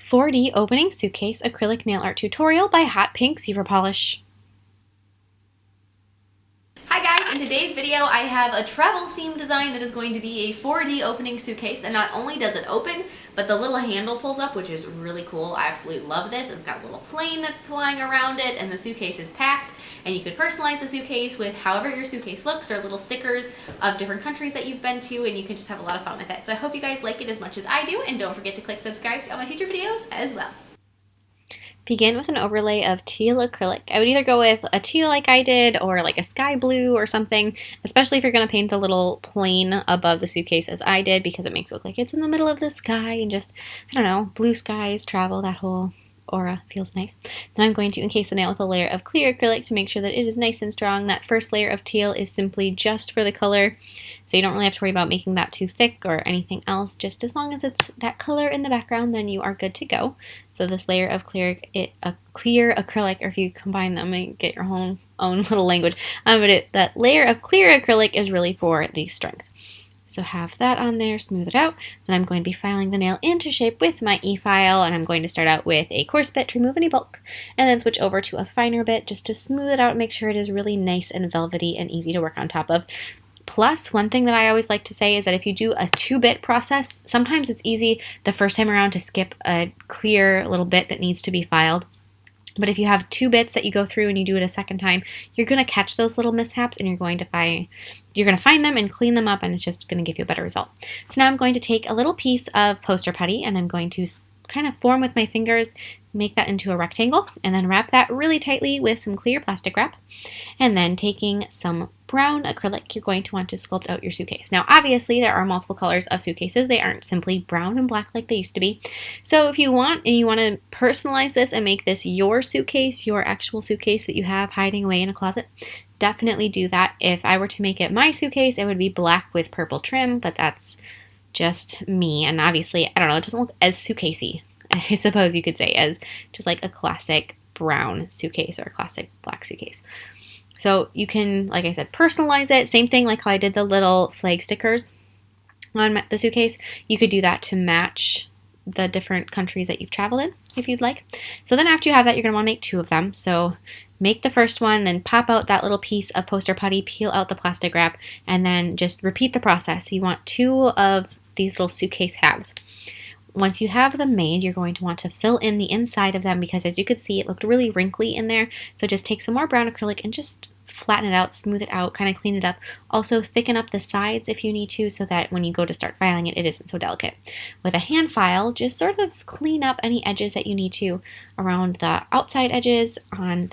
4D Opening Suitcase Acrylic Nail Art Tutorial by Hotpinkzebrapolish. Hi guys, in today's video I have a travel theme design that is going to be a 4D opening suitcase, and not only does it open, but the little handle pulls up, which is really cool. I absolutely love this. It's got a little plane that's flying around it, and the suitcase is packed, and you could personalize the suitcase with however your suitcase looks, or little stickers of different countries that you've been to, and you can just have a lot of fun with it. So I hope you guys like it as much as I do, and don't forget to click subscribe to see all my future videos as well. Begin with an overlay of teal acrylic. I would either go with a teal like I did or like a sky blue or something, especially if you're going to paint the little plane above the suitcase as I did, because it makes it look like it's in the middle of the sky and just, I don't know, blue skies, travel, that whole aura feels nice. Then I'm going to encase the nail with a layer of clear acrylic to make sure that it is nice and strong. That first layer of teal is simply just for the color, so you don't really have to worry about making that too thick or anything else. Just as long as it's that color in the background, then you are good to go. So this layer of clear acrylic, or if you combine them and get your own little language, that layer of clear acrylic is really for the strength. So have that on there, smooth it out, and I'm going to be filing the nail into shape with my e-file, and I'm going to start out with a coarse bit to remove any bulk, and then switch over to a finer bit just to smooth it out and make sure it is really nice and velvety and easy to work on top of. Plus, one thing that I always like to say is that if you do a 2-bit process, sometimes it's easy the first time around to skip a clear little bit that needs to be filed. But if you have 2 bits that you go through and you do it a second time, you're going to catch those little mishaps, and you're going to find them and clean them up, and it's just going to give you a better result. So now I'm going to take a little piece of poster putty, and I'm going to kind of form with my fingers, make that into a rectangle, and then wrap that really tightly with some clear plastic wrap. And then taking some brown acrylic, you're going to want to sculpt out your suitcase. Now obviously there are multiple colors of suitcases. They aren't simply brown and black like they used to be. So if you want, and you want to personalize this and make this your suitcase, your actual suitcase that you have hiding away in a closet, definitely do that. If I were to make it my suitcase, it would be black with purple trim, but that's just me, and obviously, I don't know, it doesn't look as suitcasey, I suppose you could say, as just like a classic brown suitcase or a classic black suitcase. So you can, like I said, personalize it. Same thing like how I did the little flag stickers on the suitcase. You could do that to match the different countries that you've traveled in, if you'd like. So then after you have that, you're going to want to make 2 of them. So make the first one, then pop out that little piece of poster putty, peel out the plastic wrap, and then just repeat the process. So you want 2 of these little suitcase halves. Once you have them made, you're going to want to fill in the inside of them, because as you could see, it looked really wrinkly in there. So just take some more brown acrylic and just flatten it out, smooth it out, kind of clean it up. Also thicken up the sides if you need to, so that when you go to start filing it, it isn't so delicate. With a hand file, just sort of clean up any edges that you need to around the outside edges on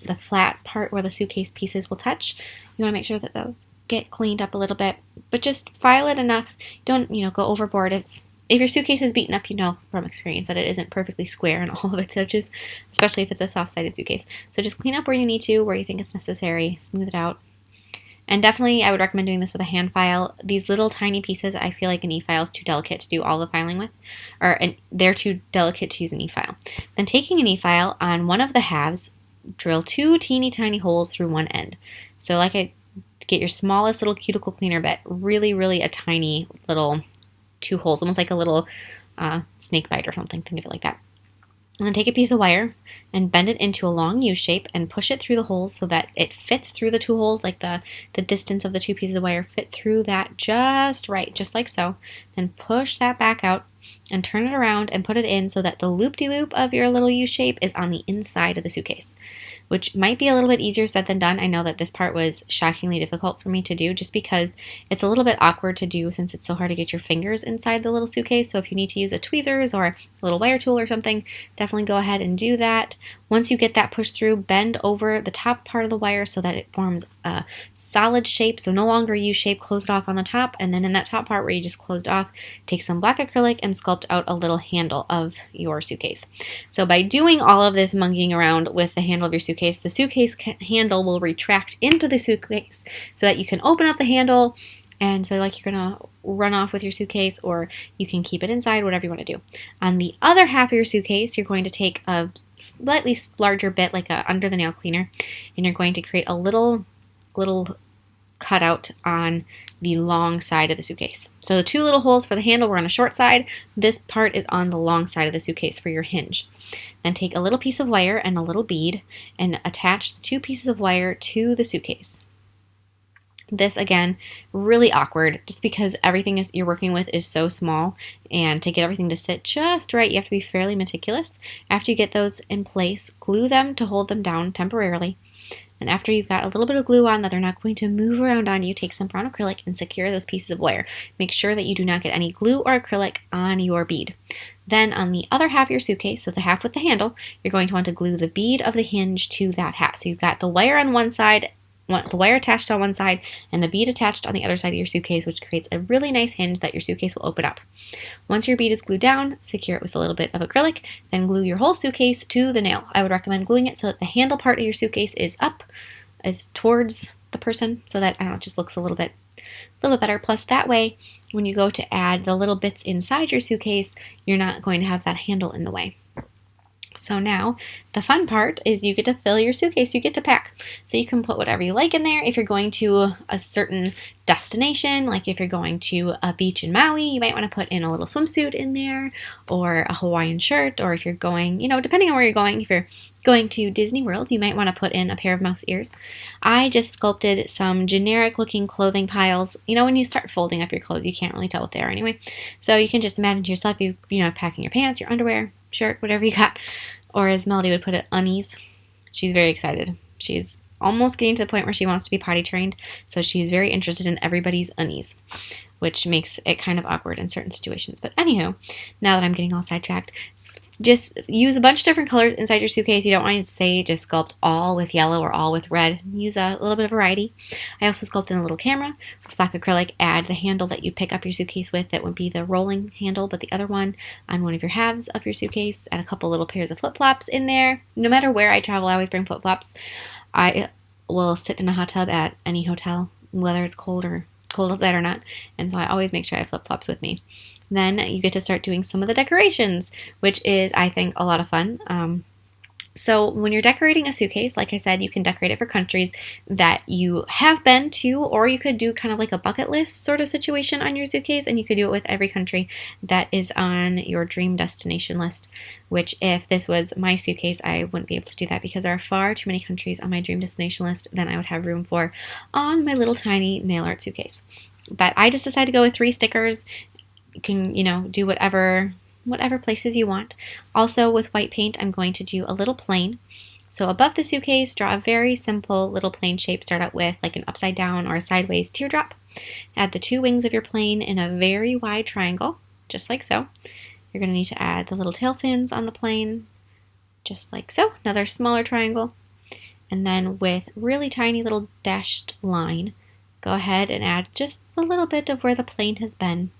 the flat part where the suitcase pieces will touch. You want to make sure that those get cleaned up a little bit, but just file it enough. Don't, go overboard. If your suitcase is beaten up, you know from experience that it isn't perfectly square in all of its edges, especially if it's a soft-sided suitcase. So just clean up where you need to, where you think it's necessary, smooth it out. And definitely I would recommend doing this with a hand file. These little tiny pieces, I feel like an e-file is too delicate to do all the filing with, they're too delicate to use an e-file. Then taking an e-file, on one of the halves, drill 2 teeny tiny holes through one end. So like get your smallest little cuticle cleaner bit, really a tiny little 2 holes, almost like a little snake bite or something. Think of it like that. And then take a piece of wire and bend it into a long U shape and push it through the holes so that it fits through the 2 holes, like the distance of the 2 pieces of wire fit through that just right, just like so. Then push that back out and turn it around and put it in so that the loop-de-loop of your little U shape is on the inside of the suitcase, which might be a little bit easier said than done. I know that this part was shockingly difficult for me to do, just because it's a little bit awkward to do since it's so hard to get your fingers inside the little suitcase. So if you need to use a tweezers or a little wire tool or something, definitely go ahead and do that. Once you get that pushed through, bend over the top part of the wire so that it forms a solid shape, so no longer U shape, close it off on the top, and then in that top part where you just closed off, take some black acrylic and sculpt out a little handle of your suitcase. So by doing all of this monkeying around with the handle of your suitcase, the suitcase handle will retract into the suitcase so that you can open up the handle, and so like you're gonna run off with your suitcase, or you can keep it inside, whatever you want to do. On the other half of your suitcase, you're going to take a slightly larger bit, like a under the nail cleaner, and you're going to create a little cut out on the long side of the suitcase. So the two little holes for the handle were on the short side. This part is on the long side of the suitcase for your hinge. Then take a little piece of wire and a little bead and attach the two pieces of wire to the suitcase. This, again, really awkward just because everything you're working with is so small, and to get everything to sit just right, you have to be fairly meticulous. After you get those in place, glue them to hold them down temporarily. And after you've got a little bit of glue on that they're not going to move around on you, take some brown acrylic and secure those pieces of wire. Make sure that you do not get any glue or acrylic on your bead. Then on the other half of your suitcase, so the half with the handle, you're going to want to glue the bead of the hinge to that half. So you've got the wire on one side, the wire attached on one side, and the bead attached on the other side of your suitcase, which creates a really nice hinge that your suitcase will open up. Once your bead is glued down, secure it with a little bit of acrylic, then glue your whole suitcase to the nail. I would recommend gluing it so that the handle part of your suitcase is up, is towards the person, so that, I don't know, it just looks a little bit better. Plus, that way, when you go to add the little bits inside your suitcase, you're not going to have that handle in the way. So now, the fun part is you get to fill your suitcase, you get to pack. So you can put whatever you like in there. If you're going to a certain destination, like if you're going to a beach in Maui, you might want to put in a little swimsuit in there, or a Hawaiian shirt, or if you're going, depending on where you're going, if you're going to Disney World, you might want to put in a pair of mouse ears. I just sculpted some generic looking clothing piles. When you start folding up your clothes, you can't really tell what they are anyway. So you can just imagine to yourself, packing your pants, your underwear, shirt, whatever you got. Or as Melody would put it, unnies. She's very excited. She's almost getting to the point where she wants to be potty trained, so she's very interested in everybody's unnies, which makes it kind of awkward in certain situations. But anywho, now that I'm getting all sidetracked, just use a bunch of different colors inside your suitcase. You don't want to say just sculpt all with yellow or all with red. Use a little bit of variety. I also sculpted in a little camera with black acrylic. Add the handle that you pick up your suitcase with. That would be the rolling handle, but the other one on one of your halves of your suitcase. Add a couple little pairs of flip-flops in there. No matter where I travel, I always bring flip-flops. I will sit in a hot tub at any hotel, whether it's cold outside or not, and so I always make sure I have flip-flops with me. Then you get to start doing some of the decorations, which is, I think, a lot of fun. So when you're decorating a suitcase, like I said, you can decorate it for countries that you have been to, or you could do kind of like a bucket list sort of situation on your suitcase, and you could do it with every country that is on your dream destination list, which if this was my suitcase, I wouldn't be able to do that because there are far too many countries on my dream destination list than I would have room for on my little tiny nail art suitcase. But I just decided to go with 3 stickers. You can, do whatever places you want. Also, with white paint, I'm going to do a little plane. So above the suitcase, draw a very simple little plane shape. Start out with like an upside down or a sideways teardrop. Add the 2 wings of your plane in a very wide triangle, just like so. You're going to need to add the little tail fins on the plane, just like so. Another smaller triangle. And then with really tiny little dashed line, go ahead and add just a little bit of where the plane has been.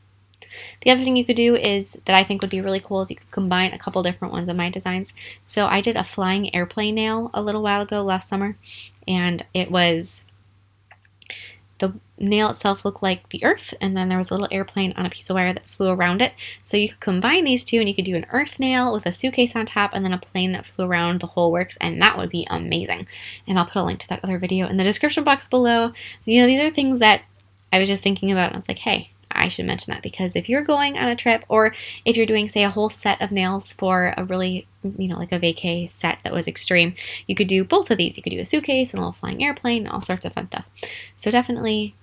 The other thing you could do is, that I think would be really cool, is you could combine a couple different ones of my designs. So I did a flying airplane nail a little while ago last summer, and it was, the nail itself looked like the earth, and then there was a little airplane on a piece of wire that flew around it. So you could combine these two, and you could do an earth nail with a suitcase on top, and then a plane that flew around the whole works, and that would be amazing. And I'll put a link to that other video in the description box below. These are things that I was just thinking about, and I was like, hey, I should mention that, because if you're going on a trip, or if you're doing, say, a whole set of nails for a really, like a vacay set that was extreme, you could do both of these. You could do a suitcase and a little flying airplane, all sorts of fun stuff. So definitely,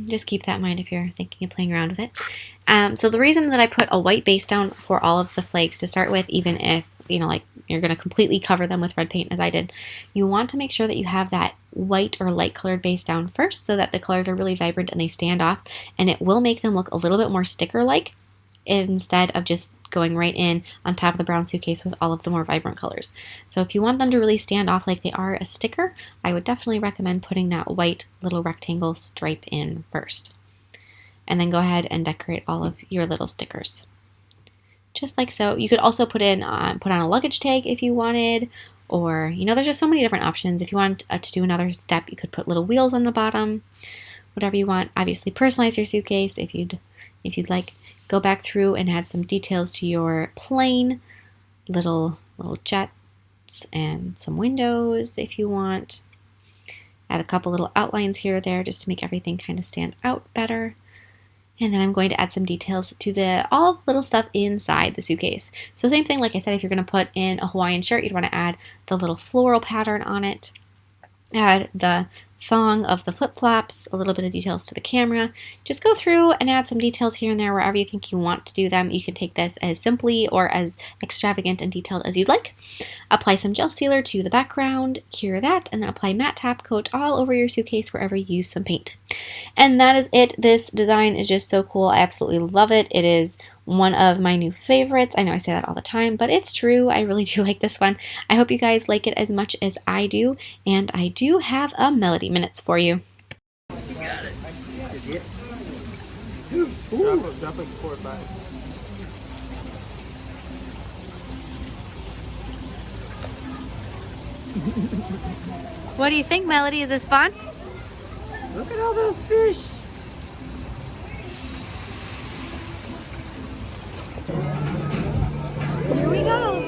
just keep that in mind if you're thinking of playing around with it. So the reason that I put a white base down for all of the flakes to start with, even if, like you're going to completely cover them with red paint as I did, you want to make sure that you have that white or light colored base down first so that the colors are really vibrant and they stand off, and it will make them look a little bit more sticker-like instead of just going right in on top of the brown suitcase with all of the more vibrant colors. So if you want them to really stand off like they are a sticker, I would definitely recommend putting that white little rectangle stripe in first. And then go ahead and decorate all of your little stickers. Just like so. You could also put on a luggage tag if you wanted, or there's just so many different options. If you want to do another step, you could put little wheels on the bottom, whatever you want. Obviously, personalize your suitcase if you'd like. Go back through and add some details to your plane, little jets and some windows if you want. Add a couple little outlines here or there just to make everything kind of stand out better. And then I'm going to add some details to all the little stuff inside the suitcase. So same thing, like I said, if you're going to put in a Hawaiian shirt, you'd want to add the little floral pattern on it. Add the thong of the flip-flops, a little bit of details to the camera. Just go through and add some details here and there wherever you think you want to do them. You can take this as simply or as extravagant and detailed as you'd like. Apply some gel sealer to the background, cure that, and then apply matte top coat all over your suitcase wherever you use some paint. And that is it. This design is just so cool. I absolutely love it. It is one of my new favorites. I know I say that all the time, but it's true. I really do like this one. I hope you guys like it as much as I do, and I do have a Melody Minutes for you. You got it. You see it? Drop like 4 or 5. What do you think, Melody? Is this fun? Look at all those fish. Here we go.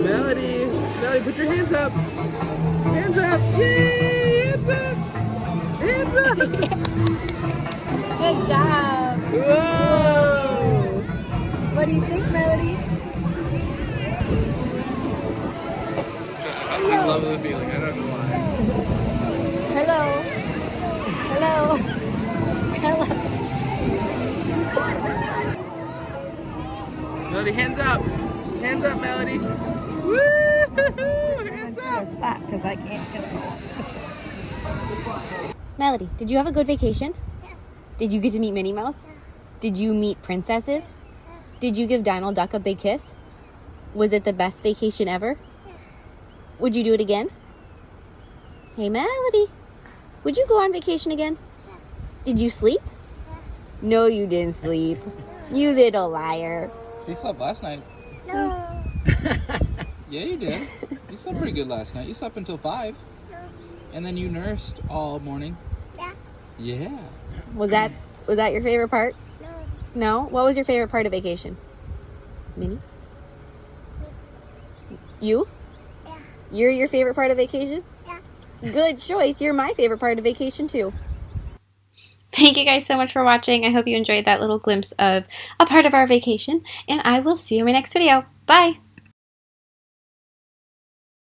Melody, put your hands up. Hands up. Yay, hands up. Hands up. Good job. Whoa. What do you think, Melody? I love the feeling. I don't know why. Hello. Hello. Hello. Melody, hands up. Hands up, Melody. Woo! Hands up. Stop, because I can't get it. Melody, did you have a good vacation? Yeah. Did you get to meet Minnie Mouse? Yeah. Did you meet princesses? Yeah. Did you give Donald Duck a big kiss? Was it the best vacation ever? Yeah. Would you do it again? Hey, Melody, would you go on vacation again? Yeah. Did you sleep? Yeah. No, you didn't sleep. You little liar. She slept last night. No. Yeah, you did. You slept pretty good last night. You slept until 5. No. And then you nursed all morning. Yeah. Yeah. Was that your favorite part? No. No? What was your favorite part of vacation? Minnie? You? Yeah. You're your favorite part of vacation? Yeah. Good choice. You're my favorite part of vacation too. Thank you guys so much for watching. I hope you enjoyed that little glimpse of a part of our vacation, and I will see you in my next video. Bye!